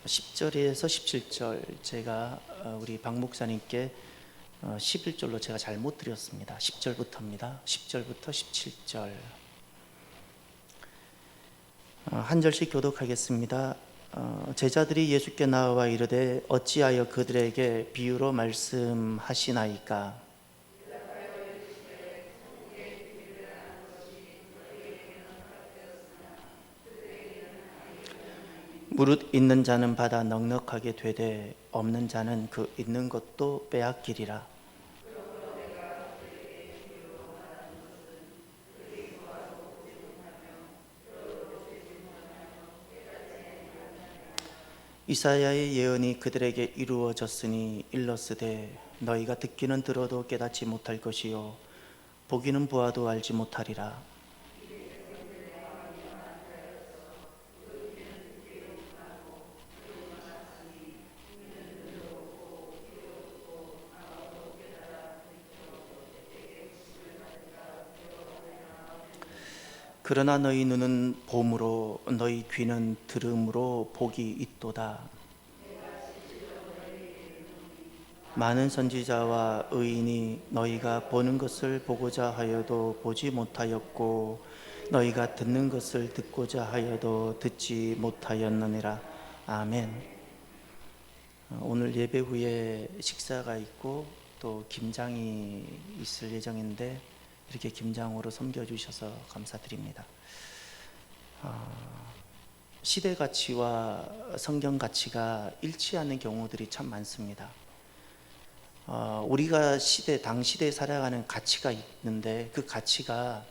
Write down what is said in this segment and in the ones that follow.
10절에서 17절 제가 우리 박 목사님께 11절로 제가 잘못 드렸습니다. 10절부터입니다. 10절부터 17절 한 절씩 교독하겠습니다. 제자들이 예수께 나와 이르되 어찌하여 그들에게 비유로 말씀하시나이까? 무릇 있는 자는 받아 넉넉하게 되되 없는 자는 그 있는 것도 빼앗기리라. 이사야의 예언이 그들에게 이루어졌으니 일렀으되 너희가 듣기는 들어도 깨닫지 못할 것이요 보기는 보아도 알지 못하리라. 그러나 너희 눈은 봄으로 너희 귀는 들음으로 복이 있도다. 많은 선지자와 의인이 너희가 보는 것을 보고자 하여도 보지 못하였고 너희가 듣는 것을 듣고자 하여도 듣지 못하였느니라. 아멘. 오늘 예배 후에 식사가 있고 또 김장이 있을 예정인데 이렇게 김장으로 섬겨주셔서 감사드립니다. 시대 가치와 성경 가치가 일치하는 경우들이 참 많습니다. 우리가 당시대에 살아가는 가치가 있는데 그 가치가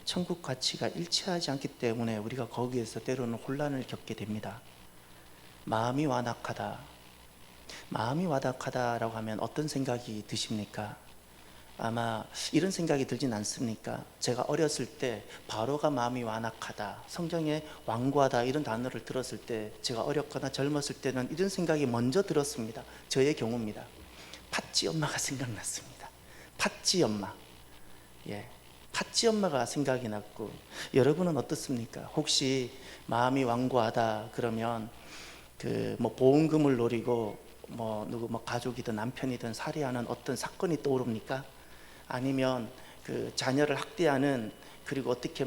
천국 가치가 일치하지 않기 때문에 우리가 거기에서 때로는 혼란을 겪게 됩니다. 마음이 와닿하다라고 하면 어떤 생각이 드십니까? 아마 이런 생각이 들진 않습니까? 제가 어렸을 때 바로가 마음이 완악하다, 성경에 완고하다 이런 단어를 들었을 때 제가 어렸거나 젊었을 때는 이런 생각이 먼저 들었습니다. 저의 경우입니다. 팥쥐 엄마가 생각났습니다. 팥쥐 엄마. 팥쥐 엄마가 생각이 났고, 여러분은 어떻습니까? 혹시 마음이 완고하다 그러면 보험금을 노리고 누구 가족이든 남편이든 살해하는 어떤 사건이 떠오릅니까? 아니면 자녀를 학대하는, 그리고 어떻게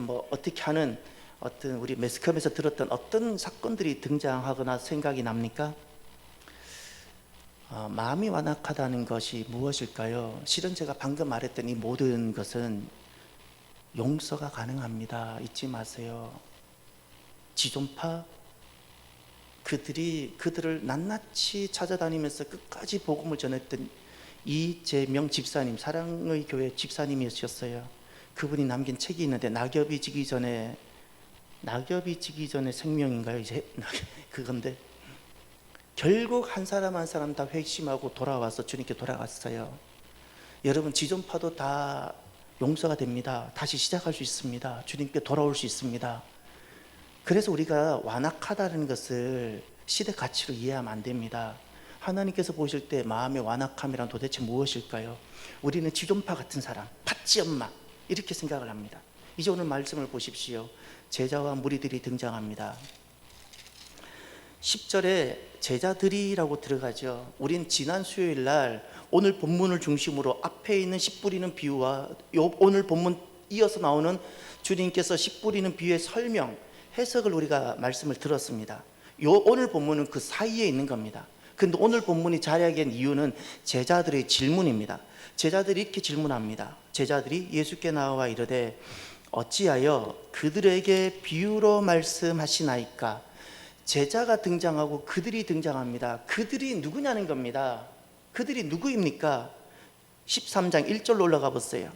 하는 어떤 우리 매스컴에서 들었던 어떤 사건들이 등장하거나 생각이 납니까? 마음이 완악하다는 것이 무엇일까요? 실은 제가 방금 말했던 이 모든 것은 용서가 가능합니다. 잊지 마세요. 지존파 그들을 낱낱이 찾아다니면서 끝까지 복음을 전했던 이재명 집사님, 사랑의 교회 집사님이셨어요. 그분이 남긴 책이 있는데 낙엽이 지기 전에 생명인가요? 그건데 결국 한 사람 한 사람 다 회심하고 돌아와서 주님께 돌아갔어요. 여러분, 지존파도 다 용서가 됩니다. 다시 시작할 수 있습니다. 주님께 돌아올 수 있습니다. 그래서 우리가 완악하다는 것을 시대 가치로 이해하면 안 됩니다. 하나님께서 보실 때 마음의 완악함이란 도대체 무엇일까요? 우리는 지존파 같은 사람, 팥쥐 엄마 이렇게 생각을 합니다. 이제 오늘 말씀을 보십시오. 제자와 무리들이 등장합니다. 10절에 제자들이라고 들어가죠. 우린 지난 수요일 날 오늘 본문을 중심으로 앞에 있는 씨 뿌리는 비유와 오늘 본문 이어서 나오는 주님께서 씨 뿌리는 비유의 설명, 해석을 우리가 말씀을 들었습니다. 오늘 본문은 그 사이에 있는 겁니다. 근데 오늘 본문이 자리하게 된 이유는 제자들의 질문입니다. 제자들이 이렇게 질문합니다. 제자들이 예수께 나와 이르되 어찌하여 그들에게 비유로 말씀하시나이까? 제자가 등장하고 그들이 등장합니다. 그들이 누구냐는 겁니다. 그들이 누구입니까? 13장 1절로 올라가 보세요.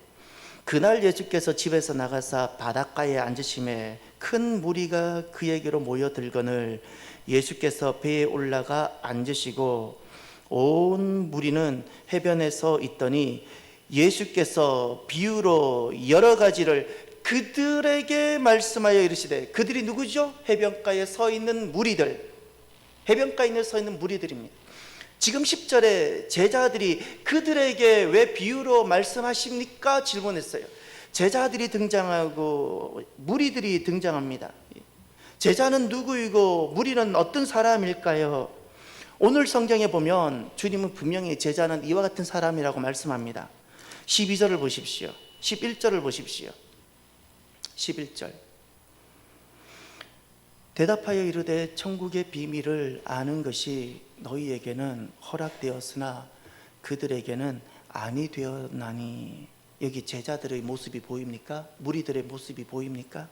그날 예수께서 집에서 나가사 바닷가에 앉으심에 큰 무리가 그에게로 모여들거늘 예수께서 배에 올라가 앉으시고 온 무리는 해변에 서 있더니 예수께서 비유로 여러 가지를 그들에게 말씀하여 이르시되, 그들이 누구죠? 해변가에 서 있는 무리들, 해변가에 서 있는 무리들입니다. 지금 10절에 제자들이 그들에게 왜 비유로 말씀하십니까? 질문했어요. 제자들이 등장하고 무리들이 등장합니다. 제자는 누구이고 무리는 어떤 사람일까요? 오늘 성경에 보면 주님은 분명히 제자는 이와 같은 사람이라고 말씀합니다. 12절을 보십시오. 11절을 보십시오. 11절. 대답하여 이르되 천국의 비밀을 아는 것이 너희에게는 허락되었으나 그들에게는 아니 되었나니. 여기 제자들의 모습이 보입니까? 무리들의 모습이 보입니까?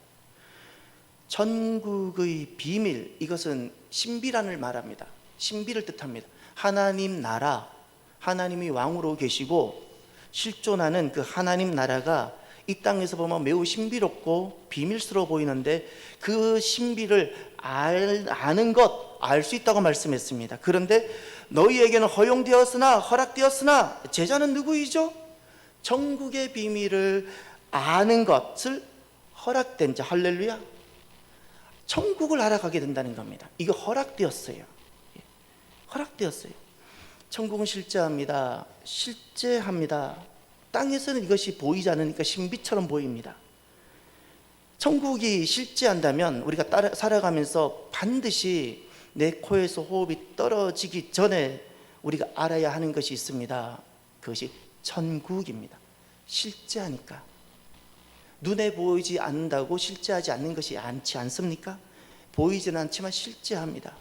천국의 비밀, 이것은 신비란을 말합니다. 신비를 뜻합니다. 하나님 나라, 하나님이 왕으로 계시고 실존하는 그 하나님 나라가 이 땅에서 보면 매우 신비롭고 비밀스러워 보이는데 그 신비를 아는 것, 알 수 있다고 말씀했습니다. 그런데 너희에게는 허용되었으나 허락되었으나, 제자는 누구이죠? 천국의 비밀을 아는 것을 허락된 자. 할렐루야. 천국을 알아가게 된다는 겁니다. 이거 허락되었어요. 허락되었어요. 천국은 실제합니다. 실제합니다. 땅에서는 이것이 보이지 않으니까 신비처럼 보입니다. 천국이 실제한다면 우리가 살아가면서 반드시 내 코에서 호흡이 떨어지기 전에 우리가 알아야 하는 것이 있습니다. 그것이 천국입니다. 실제하니까. 눈에 보이지 않는다고 실제하지 않는 것이 않지 않습니까? 보이지는 않지만 실제합니다.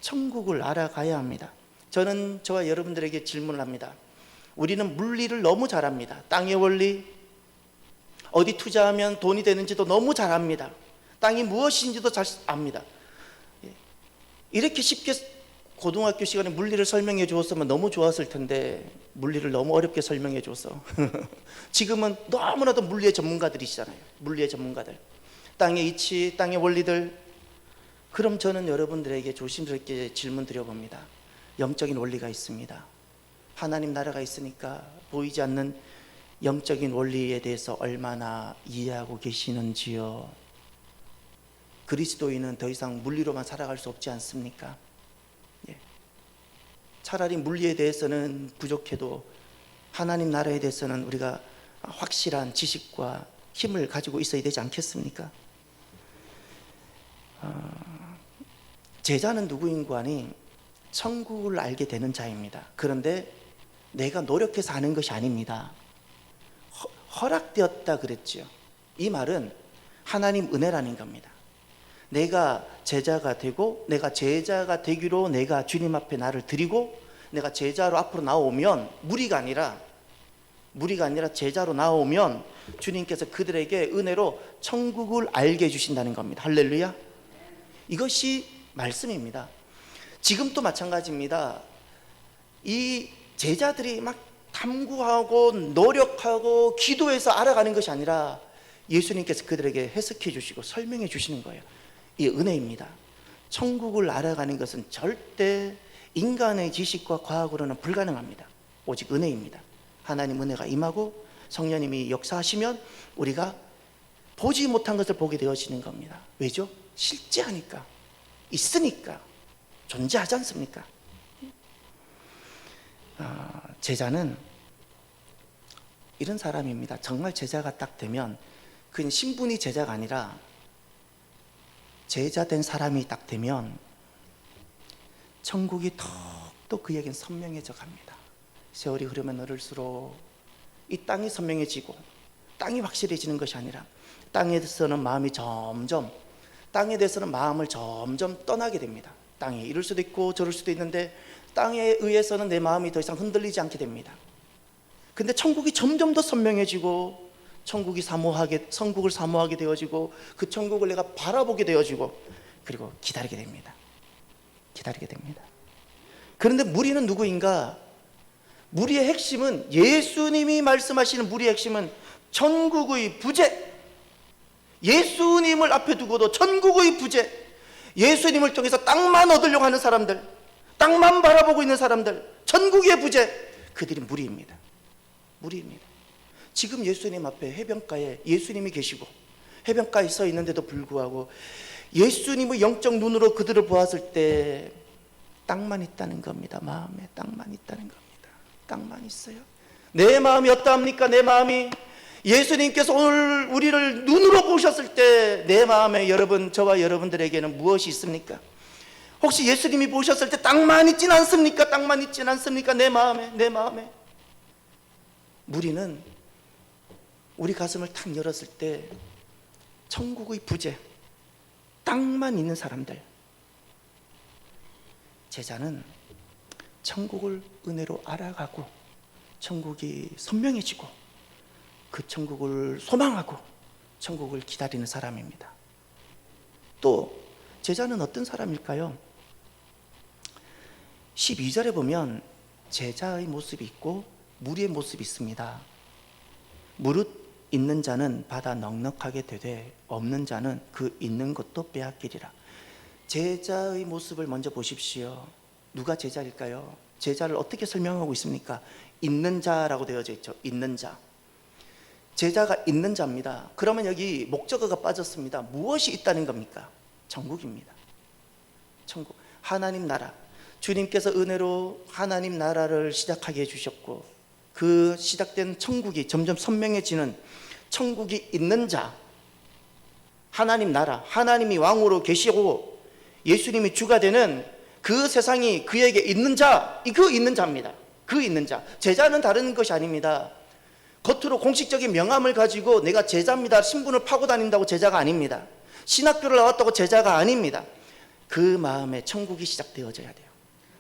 천국을 알아가야 합니다. 저는 저와 여러분들에게 질문을 합니다. 우리는 물리를 너무 잘합니다. 땅의 원리, 어디 투자하면 돈이 되는지도 너무 잘 압니다. 땅이 무엇인지도 잘 압니다. 이렇게 쉽게 고등학교 시간에 물리를 설명해 주었으면 너무 좋았을 텐데 물리를 너무 어렵게 설명해 줘서 지금은 너무나도 물리의 전문가들이시잖아요. 물리의 전문가들, 땅의 이치, 땅의 원리들. 그럼 저는 여러분들에게 조심스럽게 질문 드려봅니다. 영적인 원리가 있습니다. 하나님 나라가 있으니까 보이지 않는 영적인 원리에 대해서 얼마나 이해하고 계시는지요? 그리스도인은 더 이상 물리로만 살아갈 수 없지 않습니까? 차라리 물리에 대해서는 부족해도 하나님 나라에 대해서는 우리가 확실한 지식과 힘을 가지고 있어야 되지 않겠습니까? 제자는 누구인고 하니 천국을 알게 되는 자입니다. 그런데 내가 노력해서 아는 것이 아닙니다. 허락되었다 그랬죠. 이 말은 하나님 은혜라는 겁니다. 내가 제자가 되고 내가 제자가 되기로 내가 주님 앞에 나를 드리고 내가 제자로 앞으로 나오면 무리가 아니라 제자로 나오면 주님께서 그들에게 은혜로 천국을 알게 해주신다는 겁니다. 할렐루야. 이것이 말씀입니다. 지금도 마찬가지입니다. 이 제자들이 막 탐구하고 노력하고 기도해서 알아가는 것이 아니라 예수님께서 그들에게 해석해 주시고 설명해 주시는 거예요. 이 은혜입니다. 천국을 알아가는 것은 절대 인간의 지식과 과학으로는 불가능합니다. 오직 은혜입니다. 하나님 은혜가 임하고 성령님이 역사하시면 우리가 보지 못한 것을 보게 되어지는 겁니다. 왜죠? 실제하니까, 있으니까, 존재하지 않습니까? 제자는 이런 사람입니다. 정말 제자가 딱 되면 그냥 신분이 제자가 아니라 제자된 사람이 딱 되면 천국이 더욱더 그에겐 선명해져 갑니다. 세월이 흐르면 흐를수록 이 땅이 선명해지고 땅이 확실해지는 것이 아니라 땅에 대해서는 마음을 점점 떠나게 됩니다. 땅이 이럴 수도 있고 저럴 수도 있는데 땅에 의해서는 내 마음이 더 이상 흔들리지 않게 됩니다. 근데 천국이 점점 더 선명해지고 천국을 사모하게 되어지고 그 천국을 내가 바라보게 되어지고 그리고 기다리게 됩니다. 그런데 무리는 누구인가? 무리의 핵심은, 예수님이 말씀하시는 무리의 핵심은 천국의 부재. 예수님을 앞에 두고도 천국의 부재, 예수님을 통해서 땅만 얻으려고 하는 사람들, 땅만 바라보고 있는 사람들, 천국의 부재, 그들이 무리입니다. 지금 예수님 앞에 해변가에 예수님이 계시고 해변가에 서 있는데도 불구하고 예수님의 영적 눈으로 그들을 보았을 때 땅만 있다는 겁니다. 마음에 땅만 있다는 겁니다. 땅만 있어요. 내 마음이 어떠합니까? 내 마음이 예수님께서 오늘 우리를 눈으로 보셨을 때 내 마음에 여러분, 저와 여러분들에게는 무엇이 있습니까? 혹시 예수님이 보셨을 때 땅만 있진 않습니까? 땅만 있진 않습니까? 내 마음에. 무리는 우리 가슴을 탁 열었을 때 천국의 부재, 땅만 있는 사람들. 제자는 천국을 은혜로 알아가고 천국이 선명해지고 그 천국을 소망하고 천국을 기다리는 사람입니다. 또 제자는 어떤 사람일까요? 12절에 보면 제자의 모습이 있고 무리의 모습이 있습니다. 무릇 있는 자는 받아 넉넉하게 되되 없는 자는 그 있는 것도 빼앗기리라. 제자의 모습을 먼저 보십시오. 누가 제자일까요? 제자를 어떻게 설명하고 있습니까? 있는 자라고 되어져 있죠. 있는 자. 제자가 있는 자입니다. 그러면 여기 목적어가 빠졌습니다. 무엇이 있다는 겁니까? 천국입니다. 천국, 하나님 나라. 주님께서 은혜로 하나님 나라를 시작하게 해주셨고 그 시작된 천국이 점점 선명해지는 천국이 있는 자, 하나님 나라, 하나님이 왕으로 계시고 예수님이 주가 되는 그 세상이 그에게 있는 자, 그 있는 자입니다. 그 있는 자. 제자는 다른 것이 아닙니다. 겉으로 공식적인 명함을 가지고 내가 제자입니다, 신분을 파고 다닌다고 제자가 아닙니다. 신학교를 나왔다고 제자가 아닙니다. 그 마음에 천국이 시작되어져야 돼요.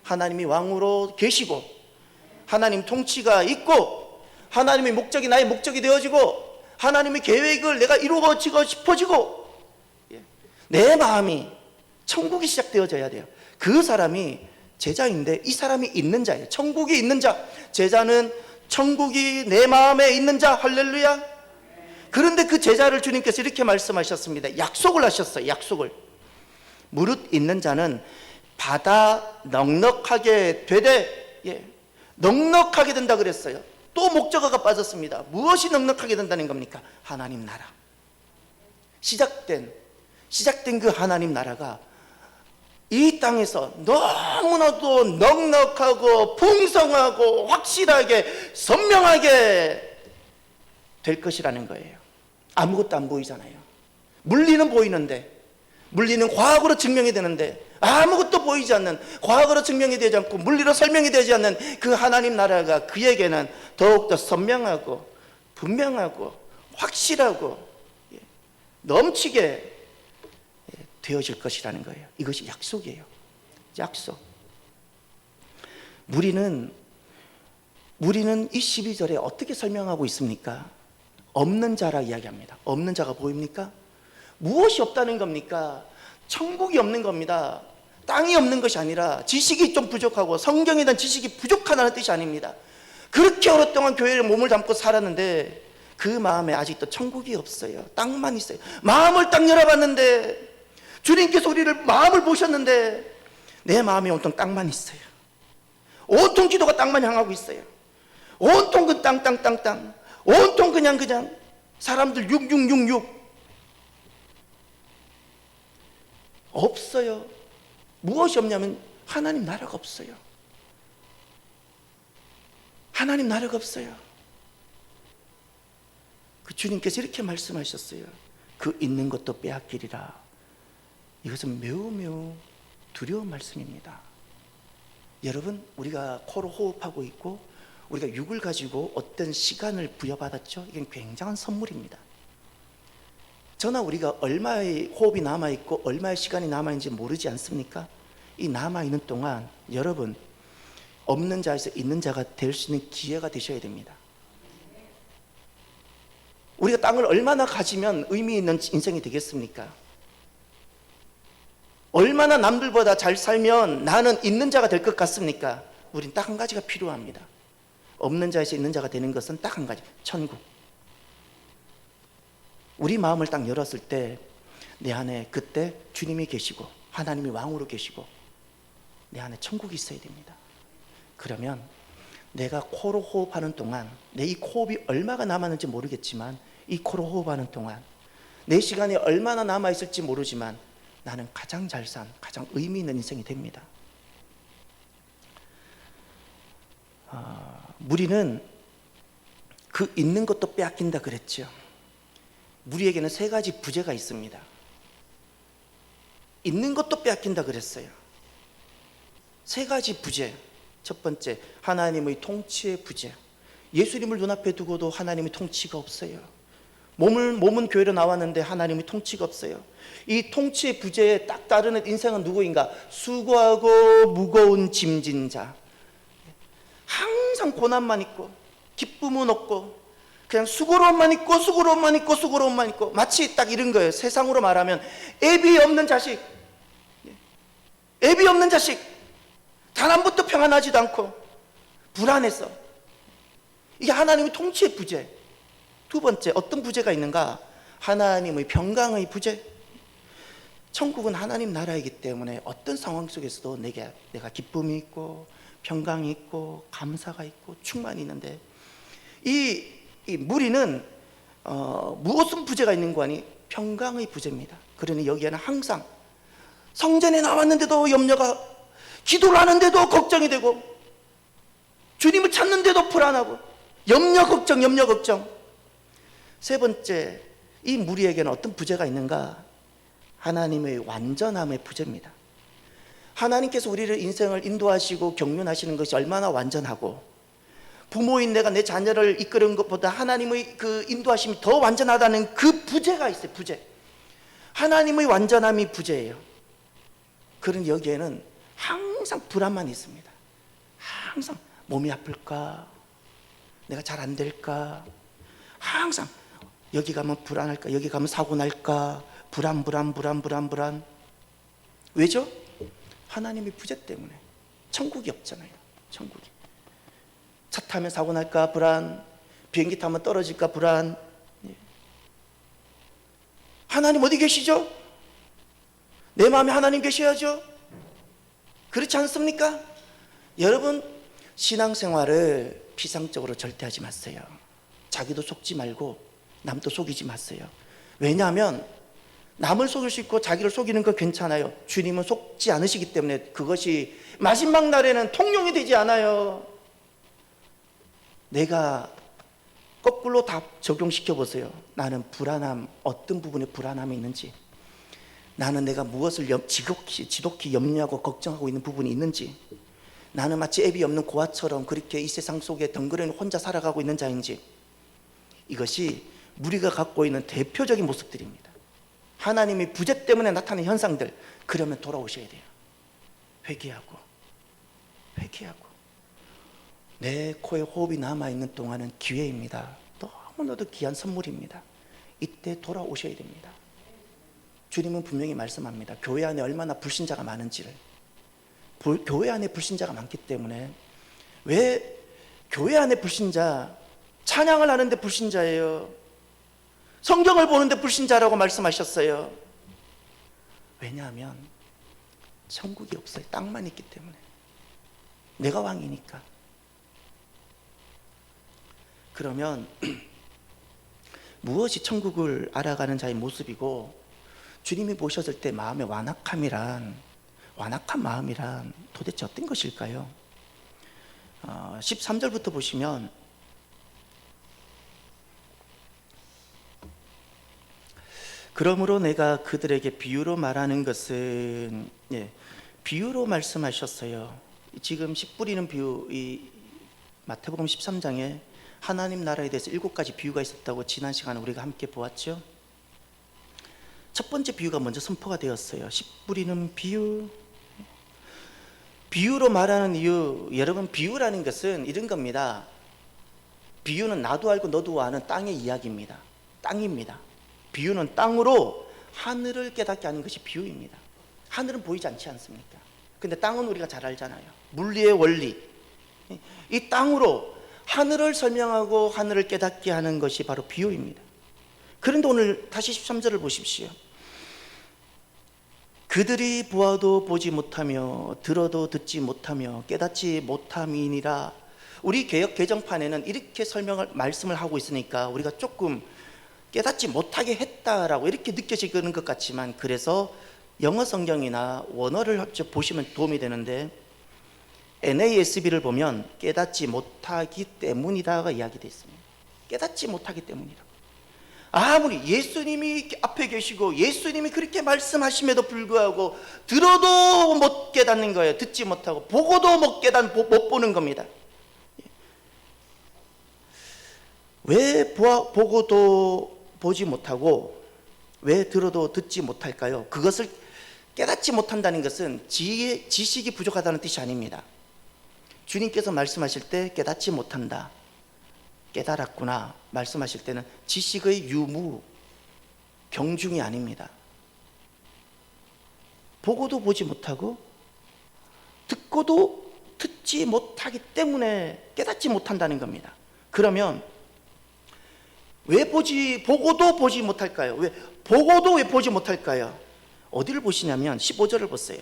하나님이 왕으로 계시고 하나님 통치가 있고 하나님의 목적이 나의 목적이 되어지고 하나님의 계획을 내가 이루어지고 싶어지고 내 마음이 천국이 시작되어져야 돼요. 그 사람이 제자인데 이 사람이 있는 자예요. 천국이 있는 자. 제자는 천국이 내 마음에 있는 자. 할렐루야. 그런데 그 제자를 주님께서 이렇게 말씀하셨습니다. 약속을 하셨어요. 약속을. 무릇 있는 자는 받아 넉넉하게 되되, 넉넉하게 된다 그랬어요. 또 목적어가 빠졌습니다. 무엇이 넉넉하게 된다는 겁니까? 하나님 나라. 시작된 그 하나님 나라가 이 땅에서 너무나도 넉넉하고 풍성하고 확실하게 선명하게 될 것이라는 거예요. 아무것도 안 보이잖아요. 물리는 보이는데, 물리는 과학으로 증명이 되는데 아무것도 보이지 않는, 과학으로 증명이 되지 않고 물리로 설명이 되지 않는 그 하나님 나라가 그에게는 더욱더 선명하고 분명하고 확실하고 넘치게 되어질 것이라는 거예요. 이것이 약속이에요. 약속. 무리는 이 12절에 어떻게 설명하고 있습니까? 없는 자라 이야기합니다. 없는 자가 보입니까? 무엇이 없다는 겁니까? 천국이 없는 겁니다. 땅이 없는 것이 아니라 지식이 좀 부족하고 성경에 대한 지식이 부족하다는 뜻이 아닙니다. 그렇게 오랫동안 교회에 몸을 담고 살았는데 그 마음에 아직도 천국이 없어요. 땅만 있어요. 마음을 딱 열어봤는데 주님께서 우리를 마음을 보셨는데 내 마음에 온통 땅만 있어요. 온통 기도가 땅만 향하고 있어요. 온통 그 땅. 온통 그냥 사람들 6666 없어요. 무엇이 없냐면 하나님 나라가 없어요. 하나님 나라가 없어요. 그 주님께서 이렇게 말씀하셨어요. 그 있는 것도 빼앗기리라. 이것은 매우 두려운 말씀입니다. 여러분, 우리가 코로 호흡하고 있고 우리가 육을 가지고 어떤 시간을 부여받았죠? 이건 굉장한 선물입니다. 저나 우리가 얼마의 호흡이 남아있고 얼마의 시간이 남아있는지 모르지 않습니까? 이 남아있는 동안 여러분, 없는 자에서 있는 자가 될 수 있는 기회가 되셔야 됩니다. 우리가 땅을 얼마나 가지면 의미 있는 인생이 되겠습니까? 얼마나 남들보다 잘 살면 나는 있는 자가 될 것 같습니까? 우린 딱 한 가지가 필요합니다. 없는 자에서 있는 자가 되는 것은 딱 한 가지, 천국. 우리 마음을 딱 열었을 때 내 안에 그때 주님이 계시고 하나님이 왕으로 계시고 내 안에 천국이 있어야 됩니다. 그러면 내가 코로 호흡하는 동안, 내 이 호흡이 얼마가 남았는지 모르겠지만 이 코로 호흡하는 동안 내 시간이 얼마나 남아있을지 모르지만 나는 가장 잘 산, 가장 의미 있는 인생이 됩니다. 무리는 그 있는 것도 빼앗긴다 그랬죠. 우리에게는 세 가지 부재가 있습니다. 있는 것도 빼앗긴다 그랬어요. 세 가지 부재. 첫 번째, 하나님의 통치의 부재. 예수님을 눈앞에 두고도 하나님의 통치가 없어요. 몸은 교회로 나왔는데 하나님의 통치가 없어요. 이 통치의 부재에 딱 따르는 인생은 누구인가? 수고하고 무거운 짐진 자. 항상 고난만 있고 기쁨은 없고 그냥 수고로움만 있고 마치 딱 이런 거예요. 세상으로 말하면 애비 없는 자식, 단 한 번도 평안하지도 않고 불안해서. 이게 하나님의 통치의 부재. 두 번째, 어떤 부재가 있는가? 하나님의 평강의 부재. 천국은 하나님 나라이기 때문에 어떤 상황 속에서도 내가 기쁨이 있고 평강이 있고 감사가 있고 충만이 있는데, 이 무리는 무엇은 부재가 있는 거 아니? 평강의 부재입니다. 그러니 여기에는 항상 성전에 나왔는데도 염려가, 기도를 하는데도 걱정이 되고, 주님을 찾는데도 불안하고, 염려 걱정. 세 번째, 이 무리에게는 어떤 부재가 있는가? 하나님의 완전함의 부재입니다. 하나님께서 우리를 인생을 인도하시고 경륜하시는 것이 얼마나 완전하고, 부모인 내가 내 자녀를 이끄는 것보다 하나님의 그 인도하심이 더 완전하다는 그 부재가 있어요. 부재. 하나님의 완전함이 부재예요. 그런 여기에는 항상 불안만 있습니다. 항상 몸이 아플까? 내가 잘 안 될까? 항상 여기 가면 불안할까? 여기 가면 사고 날까? 불안. 왜죠? 하나님의 부재 때문에. 천국이 없잖아요. 천국이. 차 타면 사고 날까? 불안. 비행기 타면 떨어질까? 불안. 하나님 어디 계시죠? 내 마음에 하나님 계셔야죠. 그렇지 않습니까? 여러분, 신앙생활을 피상적으로 절대 하지 마세요. 자기도 속지 말고 남도 속이지 마세요. 왜냐하면 남을 속일 수 있고 자기를 속이는 건 괜찮아요. 주님은 속지 않으시기 때문에 그것이 마지막 날에는 통용이 되지 않아요. 내가 거꾸로 다 적용시켜 보세요. 나는 불안함, 어떤 부분에 불안함이 있는지, 나는 내가 무엇을 지독히 염려하고 걱정하고 있는 부분이 있는지, 나는 마치 애비 없는 고아처럼 그렇게 이 세상 속에 덩그러니 혼자 살아가고 있는 자인지, 이것이 우리가 갖고 있는 대표적인 모습들입니다. 하나님의 부재 때문에 나타나는 현상들. 그러면 돌아오셔야 돼요. 회개하고 내 코에 호흡이 남아있는 동안은 기회입니다. 너무나도 귀한 선물입니다. 이때 돌아오셔야 됩니다. 주님은 분명히 말씀합니다. 교회 안에 얼마나 불신자가 많은지를. 교회 안에 불신자가 많기 때문에, 왜 교회 안에 불신자, 찬양을 하는데 불신자예요. 성경을 보는데 불신자라고 말씀하셨어요. 왜냐하면 천국이 없어요. 땅만 있기 때문에. 내가 왕이니까. 그러면 무엇이 천국을 알아가는 자의 모습이고, 주님이 보셨을 때 마음의 완악한 마음이란 도대체 어떤 것일까요? 13절부터 보시면, 그러므로 내가 그들에게 비유로 말하는 것은, 비유로 말씀하셨어요. 지금 씨 뿌리는 비유, 이 마태복음 13장에 하나님 나라에 대해서 7가지 비유가 있었다고 지난 시간에 우리가 함께 보았죠. 첫 번째 비유가 먼저 선포가 되었어요. 씨 뿌리는 비유. 비유로 말하는 이유, 여러분, 비유라는 것은 이런 겁니다. 비유는 나도 알고 너도 아는 땅의 이야기입니다. 땅입니다. 비유는 땅으로 하늘을 깨닫게 하는 것이 비유입니다. 하늘은 보이지 않지 않습니까? 근데 땅은 우리가 잘 알잖아요. 물리의 원리. 이 땅으로 하늘을 설명하고 하늘을 깨닫게 하는 것이 바로 비유입니다. 그런데 오늘 다시 13절을 보십시오. 그들이 보아도 보지 못하며 들어도 듣지 못하며 깨닫지 못함이니라. 우리 개역 개정판에는 이렇게 말씀을 하고 있으니까 우리가 조금 깨닫지 못하게 했다라고 이렇게 느껴지는 것 같지만, 그래서 영어 성경이나 원어를 보시면 도움이 되는데, NASB를 보면 깨닫지 못하기 때문이다가 이야기되어 있습니다. 깨닫지 못하기 때문이라고. 아무리 예수님이 앞에 계시고 예수님이 그렇게 말씀하심에도 불구하고 들어도 못 깨닫는 거예요. 듣지 못하고 보고도 못 보는 겁니다. 왜 보고도 보지 못하고 왜 들어도 듣지 못할까요? 그것을 깨닫지 못한다는 것은 지식이 부족하다는 뜻이 아닙니다. 주님께서 말씀하실 때 깨닫지 못한다, 깨달았구나 말씀하실 때는 지식의 유무, 병중이 아닙니다. 보고도 보지 못하고 듣고도 듣지 못하기 때문에 깨닫지 못한다는 겁니다. 그러면 왜 보고도 보지 못할까요? 보고도 왜 보지 못할까요? 어디를 보시냐면 15절을 보세요.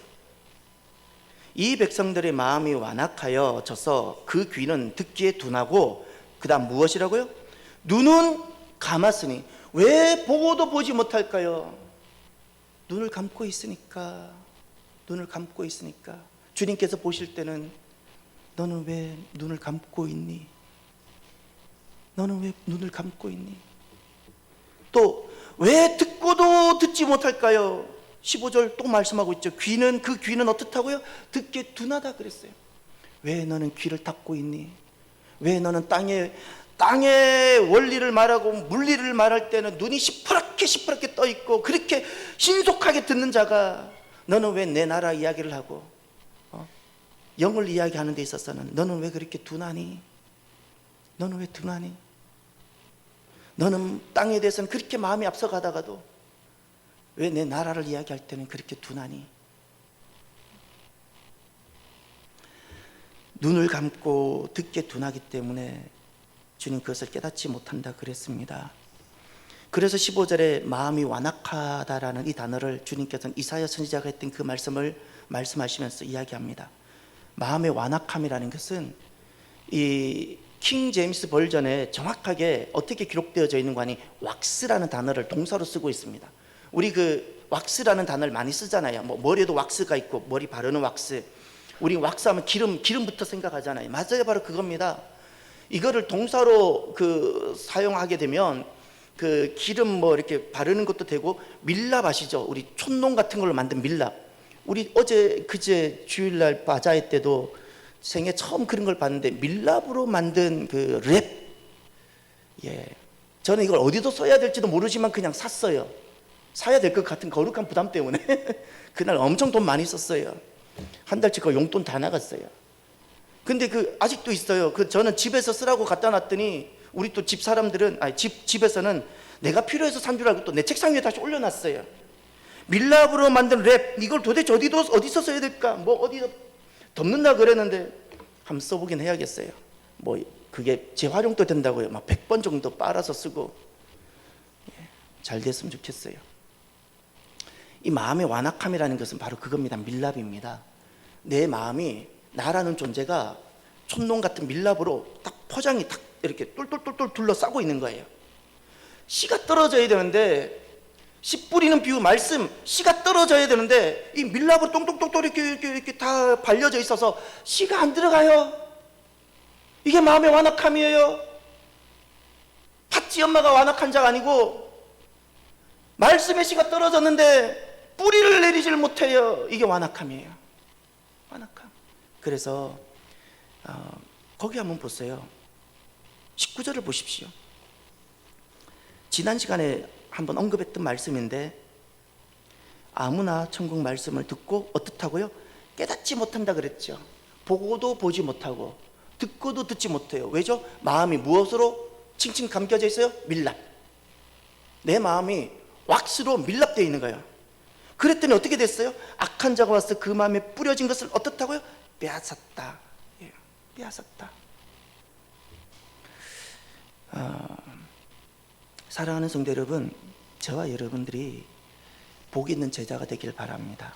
이 백성들의 마음이 완악하여 져서 그 귀는 듣기에 둔하고 그 다음 무엇이라고요? 눈은 감았으니. 왜 보고도 보지 못할까요? 눈을 감고 있으니까. 눈을 감고 있으니까. 주님께서 보실 때는 너는 왜 눈을 감고 있니? 너는 왜 눈을 감고 있니? 또 왜 듣고도 듣지 못할까요? 15절 또 말씀하고 있죠. 그 귀는 어떻다고요? 듣기에 둔하다 그랬어요. 왜 너는 귀를 닫고 있니? 왜 너는 땅의 원리를 말하고 물리를 말할 때는 눈이 시퍼렇게 떠 있고 그렇게 신속하게 듣는 자가 너는 왜 내 나라 이야기를 하고 영을 이야기하는 데 있어서는 너는 왜 그렇게 둔하니? 너는 왜 둔하니? 너는 땅에 대해서는 그렇게 마음이 앞서가다가도 왜 내 나라를 이야기할 때는 그렇게 둔하니? 눈을 감고 듣게 둔하기 때문에 주님 그것을 깨닫지 못한다 그랬습니다. 그래서 15절에 마음이 완악하다라는 이 단어를 주님께서는 이사야 선지자가 했던 그 말씀을 말씀하시면서 이야기합니다. 마음의 완악함이라는 것은 이 킹 제임스 버전에 정확하게 어떻게 기록되어져 있는 거 아니 왁스라는 단어를 동사로 쓰고 있습니다. 우리 그 왁스라는 단어를 많이 쓰잖아요. 뭐 머리에도 왁스가 있고 머리 바르는 왁스. 우리 왁스하면 기름부터 생각하잖아요. 맞아요, 바로 그겁니다. 이거를 동사로 사용하게 되면 그 기름 뭐 이렇게 바르는 것도 되고 밀랍 아시죠? 우리 촛농 같은 걸로 만든 밀랍. 우리 그제 주일날 바자회 때도 생애 처음 그런 걸 봤는데 밀랍으로 만든 그 랩. 예, 저는 이걸 어디서 써야 될지도 모르지만 그냥 샀어요. 사야 될 것 같은 거룩한 부담 때문에 그날 엄청 돈 많이 썼어요. 한 달치 그 용돈 다 나갔어요. 근데 아직도 있어요. 저는 집에서 쓰라고 갖다 놨더니 우리 또 집 사람들은 집에서는 내가 필요해서 산 줄 알고 또 내 책상 위에 다시 올려놨어요. 밀랍으로 만든 랩, 이걸 도대체 어디서 써야 될까? 뭐 어디서 덮는다 그랬는데 한번 써보긴 해야겠어요. 뭐 그게 재활용도 된다고요. 막 100번 정도 빨아서 쓰고 잘 됐으면 좋겠어요. 이 마음의 완악함이라는 것은 바로 그겁니다. 밀랍입니다. 내 마음이 나라는 존재가 촛농 같은 밀랍으로 딱 포장이 딱 이렇게 똘똘똘똘 둘러싸고 있는 거예요. 씨가 떨어져야 되는데 씨 뿌리는 비유 말씀 씨가 떨어져야 되는데 이 밀랍으로 똥똥똥똥 이렇게 다 발려져 있어서 씨가 안 들어가요. 이게 마음의 완악함이에요. 팥쥐 엄마가 완악한 자가 아니고 말씀의 씨가 떨어졌는데 뿌리를 내리질 못해요. 이게 완악함이에요. 완악함. 그래서 거기 한번 보세요. 19절을 보십시오. 지난 시간에 한번 언급했던 말씀인데 아무나 천국 말씀을 듣고 어떻다고요? 깨닫지 못한다 그랬죠. 보고도 보지 못하고 듣고도 듣지 못해요. 왜죠? 마음이 무엇으로 칭칭 감겨져 있어요? 밀랍. 내 마음이 왁스로 밀랍되어 있는 거예요. 그랬더니 어떻게 됐어요? 악한 자가 와서 그 마음에 뿌려진 것을 어떻다고요? 빼앗았다. 예, 빼앗았다. 사랑하는 성도 여러분, 저와 여러분들이 복 있는 제자가 되길 바랍니다.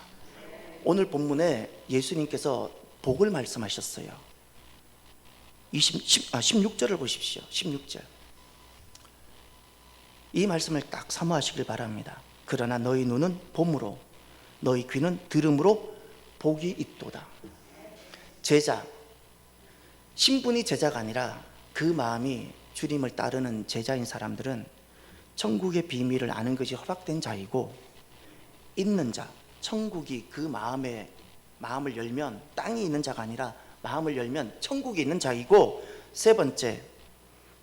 오늘 본문에 예수님께서 복을 말씀하셨어요. 16절을 보십시오. 16절. 이 말씀을 딱 사모하시길 바랍니다. 그러나 너희 눈은 봄으로 너희 귀는 들음으로 복이 있도다. 제자, 신분이 제자가 아니라 그 마음이 주님을 따르는 제자인 사람들은 천국의 비밀을 아는 것이 허락된 자이고, 있는 자, 천국이 그 마음을 열면 땅이 있는 자가 아니라 마음을 열면 천국이 있는 자이고, 세 번째,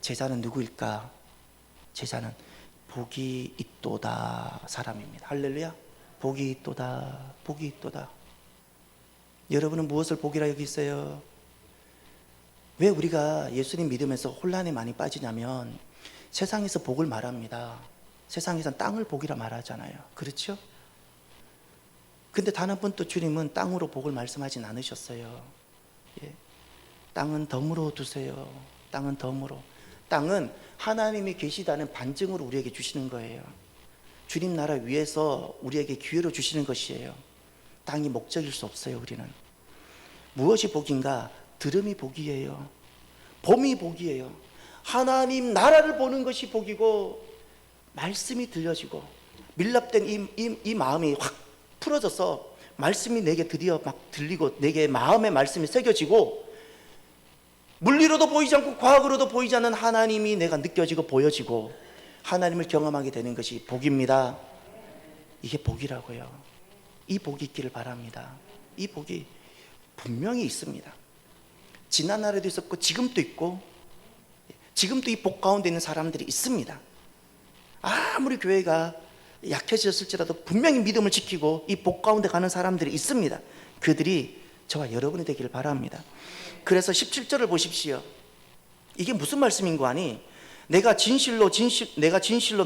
제자는 누구일까? 제자는 복이 있도다 사람입니다. 할렐루야. 복이 있도다, 복이 있도다. 여러분은 무엇을 복이라 여기세요? 왜 우리가 예수님 믿으면서 혼란에 많이 빠지냐면, 세상에서 복을 말합니다. 세상에선 땅을 복이라 말하잖아요. 그렇죠? 근데 단 한 번도 주님은 땅으로 복을 말씀하진 않으셨어요. 예. 땅은 덤으로 두세요. 땅은 덤으로. 땅은 하나님이 계시다는 반증으로 우리에게 주시는 거예요. 주님 나라 위에서 우리에게 기회로 주시는 것이에요. 땅이 목적일 수 없어요. 우리는 무엇이 복인가? 들음이 복이에요. 봄이 복이에요. 하나님 나라를 보는 것이 복이고, 말씀이 들려지고 밀랍된 이 마음이 확 풀어져서 말씀이 내게 드디어 막 들리고, 내게 마음의 말씀이 새겨지고, 물리로도 보이지 않고 과학으로도 보이지 않는 하나님이 내가 느껴지고 보여지고, 하나님을 경험하게 되는 것이 복입니다. 이게 복이라고요. 이 복이 있기를 바랍니다. 이 복이 분명히 있습니다. 지난 날에도 있었고 지금도 있고, 지금도 이 복 가운데 있는 사람들이 있습니다. 아무리 교회가 약해졌을지라도 분명히 믿음을 지키고 이 복 가운데 가는 사람들이 있습니다. 그들이 저와 여러분이 되기를 바랍니다. 그래서 17절을 보십시오. 이게 무슨 말씀인고 하니, 내가 진실로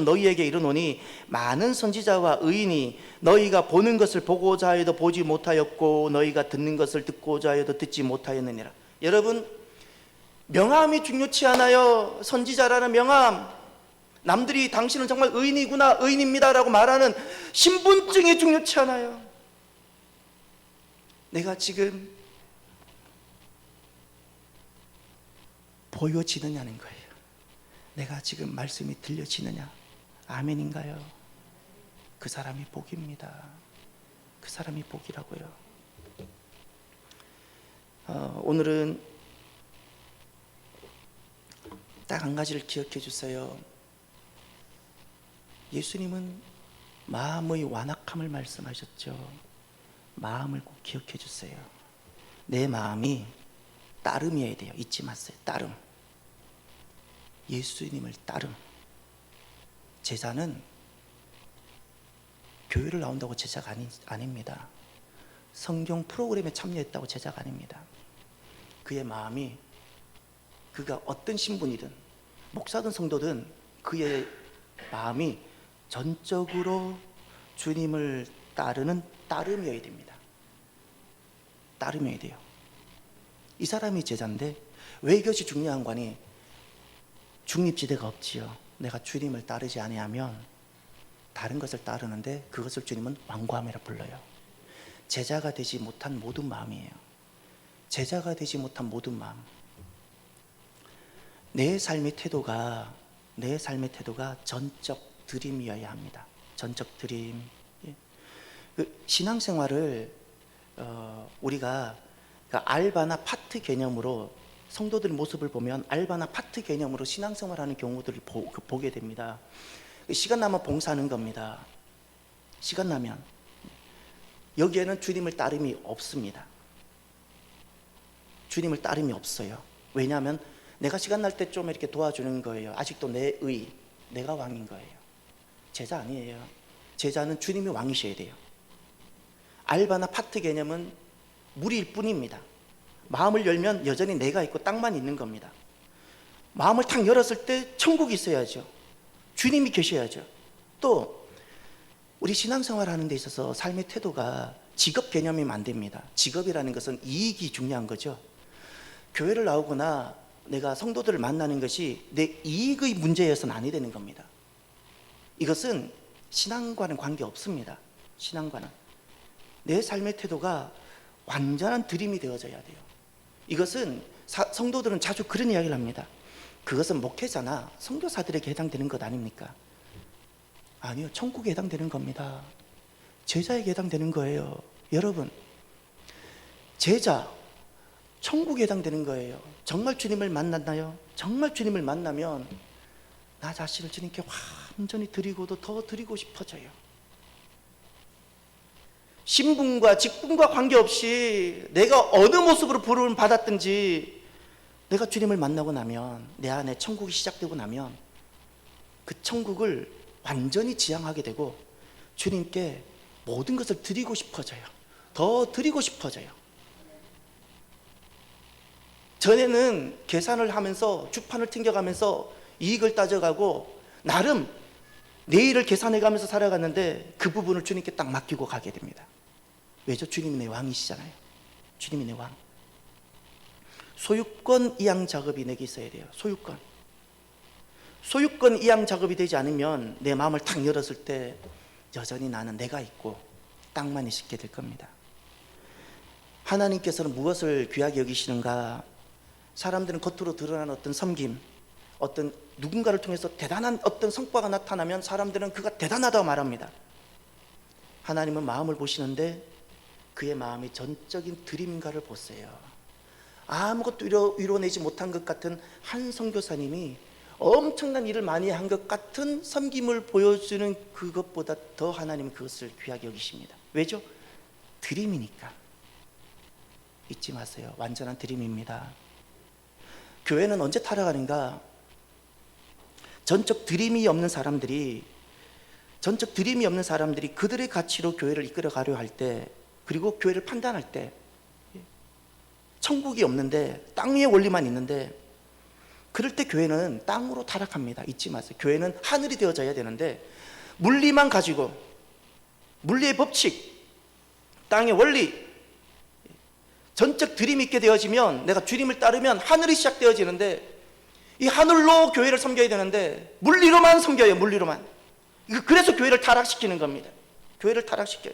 너희에게 이르노니 많은 선지자와 의인이 너희가 보는 것을 보고자 하여도 보지 못하였고, 너희가 듣는 것을 듣고자 하여도 듣지 못하였느니라. 여러분, 명함이 중요치 않아요. 선지자라는 명함, 남들이 당신은 정말 의인이구나, 의인입니다 라고 말하는 신분증이 중요치 않아요. 내가 지금 보여지느냐는 거예요. 내가 지금 말씀이 들려지느냐. 아멘인가요? 그 사람이 복입니다. 그 사람이 복이라고요. 오늘은 딱 한 가지를 기억해 주세요. 예수님은 마음의 완악함을 말씀하셨죠. 마음을 꼭 기억해 주세요. 내 마음이 따름이어야 돼요. 잊지 마세요. 따름. 예수님을 따름. 제자는 교회를 나온다고 제자가 아닙니다. 성경 프로그램에 참여했다고 제자가 아닙니다. 그의 마음이, 그가 어떤 신분이든 목사든 성도든 그의 마음이 전적으로 주님을 따르는 따름이어야 됩니다. 따름이어야 돼요. 이 사람이 제자인데 왜 이것이 중요한 거니? 중립지대가 없지요. 내가 주님을 따르지 아니하면 다른 것을 따르는데 그것을 주님은 완고함이라 불러요. 제자가 되지 못한 모든 마음이에요. 제자가 되지 못한 모든 마음. 내 삶의 태도가 전적 드림이어야 합니다. 전적 드림. 그 신앙생활을 우리가 알바나 파트 개념으로, 성도들 모습을 보면 알바나 파트 개념으로 신앙생활하는 경우들을 보게 됩니다. 시간 나면 봉사하는 겁니다. 시간 나면. 여기에는 주님을 따름이 없습니다. 주님을 따름이 없어요. 왜냐하면 내가 시간 날 때 좀 이렇게 도와주는 거예요. 아직도 내가 왕인 거예요. 제자 아니에요. 제자는 주님이 왕이셔야 돼요. 알바나 파트 개념은 무리일 뿐입니다. 마음을 열면 여전히 내가 있고 땅만 있는 겁니다. 마음을 탁 열었을 때 천국이 있어야죠. 주님이 계셔야죠. 또 우리 신앙생활 하는 데 있어서 삶의 태도가 직업 개념이면 안 됩니다. 직업이라는 것은 이익이 중요한 거죠. 교회를 나오거나 내가 성도들을 만나는 것이 내 이익의 문제여서는 아니 되는 겁니다. 이것은 신앙과는 관계없습니다. 신앙과는. 내 삶의 태도가 완전한 드림이 되어져야 돼요. 이것은 성도들은 자주 그런 이야기를 합니다. 그것은 목회자나 선교사들에게 해당되는 것 아닙니까? 아니요, 천국에 해당되는 겁니다. 제자에게 해당되는 거예요. 여러분, 제자, 천국에 해당되는 거예요. 정말 주님을 만났나요? 정말 주님을 만나면 나 자신을 주님께 완전히 드리고도 더 드리고 싶어져요. 신분과 직분과 관계없이 내가 어느 모습으로 부름을 받았든지 내가 주님을 만나고 나면, 내 안에 천국이 시작되고 나면 그 천국을 완전히 지향하게 되고 주님께 모든 것을 드리고 싶어져요. 더 드리고 싶어져요. 전에는 계산을 하면서 주판을 튕겨가면서 이익을 따져가고 나름 내일을 계산해가면서 살아갔는데 그 부분을 주님께 딱 맡기고 가게 됩니다. 왜죠? 주님이 내 왕이시잖아요. 주님이 내 왕. 소유권 이양 작업이 내게 있어야 돼요. 소유권 이양 작업이 되지 않으면 내 마음을 탁 열었을 때 여전히 나는 내가 있고 땅만 있게 될 겁니다. 하나님께서는 무엇을 귀하게 여기시는가? 사람들은 겉으로 드러나는 어떤 섬김, 어떤 누군가를 통해서 대단한 어떤 성과가 나타나면 사람들은 그가 대단하다고 말합니다. 하나님은 마음을 보시는데 그의 마음이 전적인 드림인가를 보세요. 아무것도 이뤄내지 못한 것 같은 한 선교사님이 엄청난 일을 많이 한 것 같은 섬김을 보여주는 그것보다 더 하나님은 그것을 귀하게 여기십니다. 왜죠? 드림이니까. 잊지 마세요. 완전한 드림입니다. 교회는 언제 타락하는가? 전적 드림이 없는 사람들이 그들의 가치로 교회를 이끌어 가려 할 때, 그리고 교회를 판단할 때, 천국이 없는데 땅 위의 원리만 있는데, 그럴 때 교회는 땅으로 타락합니다. 잊지 마세요. 교회는 하늘이 되어져야 되는데 물리만 가지고, 물리의 법칙, 땅의 원리, 전적 드림이 있게 되어지면, 내가 주님을 따르면 하늘이 시작되어지는데, 이 하늘로 교회를 섬겨야 되는데 물리로만 섬겨요. 물리로만. 그래서 교회를 타락시키는 겁니다. 교회를 타락시켜요.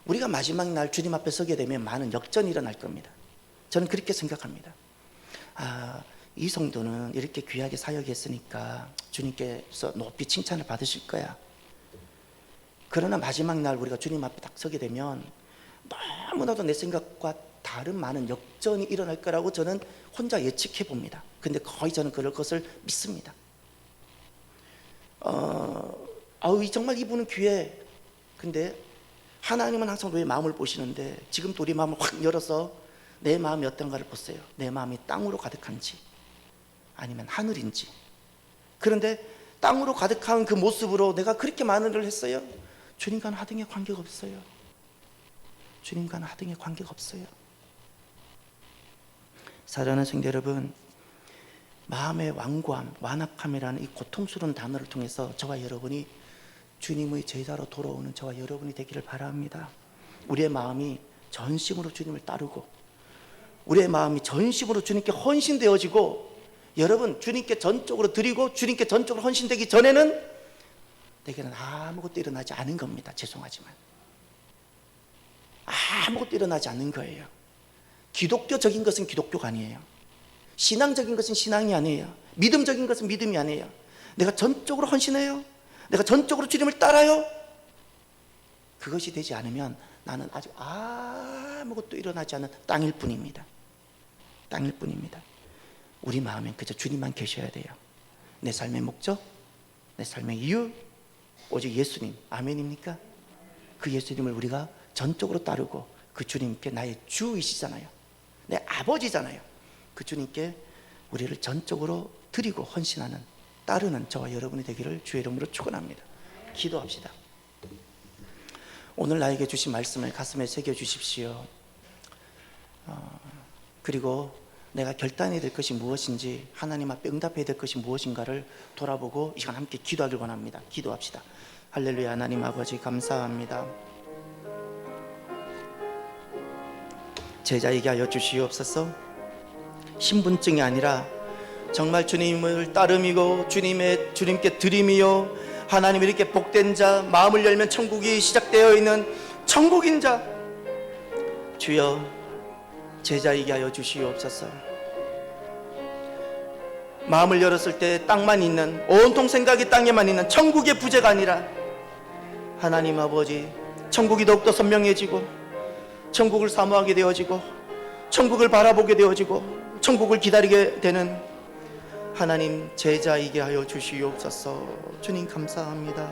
우리가 마지막 날 주님 앞에 서게 되면 많은 역전이 일어날 겁니다. 저는 그렇게 생각합니다. 이 성도는 이렇게 귀하게 사역했으니까 주님께서 높이 칭찬을 받으실 거야. 그러나 마지막 날 우리가 주님 앞에 딱 서게 되면 너무나도 내 생각과 다른 많은 역전이 일어날 거라고 저는 혼자 예측해 봅니다. 근데 거의 저는 그럴 것을 믿습니다. 정말 이분은 귀해. 근데 하나님은 항상 너의 마음을 보시는데 지금도 우리 마음을 확 열어서 내 마음이 어떤가를 보세요. 내 마음이 땅으로 가득한지 아니면 하늘인지. 그런데 땅으로 가득한 그 모습으로 내가 그렇게 많은 일을 했어요? 주님과는 하등의 관계가 없어요. 주님과는 하등의 관계가 없어요. 사랑하는 성도 여러분, 마음의 완고함, 완악함이라는 이 고통스러운 단어를 통해서 저와 여러분이 주님의 제자로 돌아오는 저와 여러분이 되기를 바랍니다. 우리의 마음이 전심으로 주님을 따르고, 우리의 마음이 전심으로 주님께 헌신되어지고, 여러분 주님께 전적으로 드리고 주님께 전적으로 헌신되기 전에는 내게는 아무것도 일어나지 않은 겁니다. 죄송하지만 아무것도 일어나지 않는 거예요. 기독교적인 것은 기독교가 아니에요. 신앙적인 것은 신앙이 아니에요. 믿음적인 것은 믿음이 아니에요. 내가 전적으로 헌신해요. 내가 전적으로 주님을 따라요. 그것이 되지 않으면 나는 아직 아무것도 일어나지 않는 땅일 뿐입니다. 땅일 뿐입니다. 우리 마음엔 그저 주님만 계셔야 돼요. 내 삶의 목적, 내 삶의 이유, 오직 예수님. 아멘입니까? 그 예수님을 우리가 전적으로 따르고, 그 주님께 나의 주이시잖아요. 내 아버지잖아요. 그 주님께 우리를 전적으로 드리고 헌신하는, 따르는 저와 여러분이 되기를 주의 이름으로 축원합니다. 기도합시다. 오늘 나에게 주신 말씀을 가슴에 새겨 주십시오. 그리고 내가 결단해야 될 것이 무엇인지, 하나님 앞에 응답해야 될 것이 무엇인가를 돌아보고 이 시간 함께 기도하길 원합니다. 기도합시다. 할렐루야. 하나님 아버지 감사합니다. 제자에게 하여 주시옵소서. 신분증이 아니라 정말 주님을 따름이고 주님께 드림이요, 하나님 이렇게 복된 자, 마음을 열면 천국이 시작되어 있는 천국인 자, 주여 제자에게 하여 주시옵소서. 마음을 열었을 때 땅만 있는, 온통 생각이 땅에만 있는 천국의 부재가 아니라 하나님 아버지 천국이 더욱더 선명해지고 천국을 사모하게 되어지고 천국을 바라보게 되어지고 천국을 기다리게 되는 하나님 제자이게 하여 주시옵소서. 주님 감사합니다.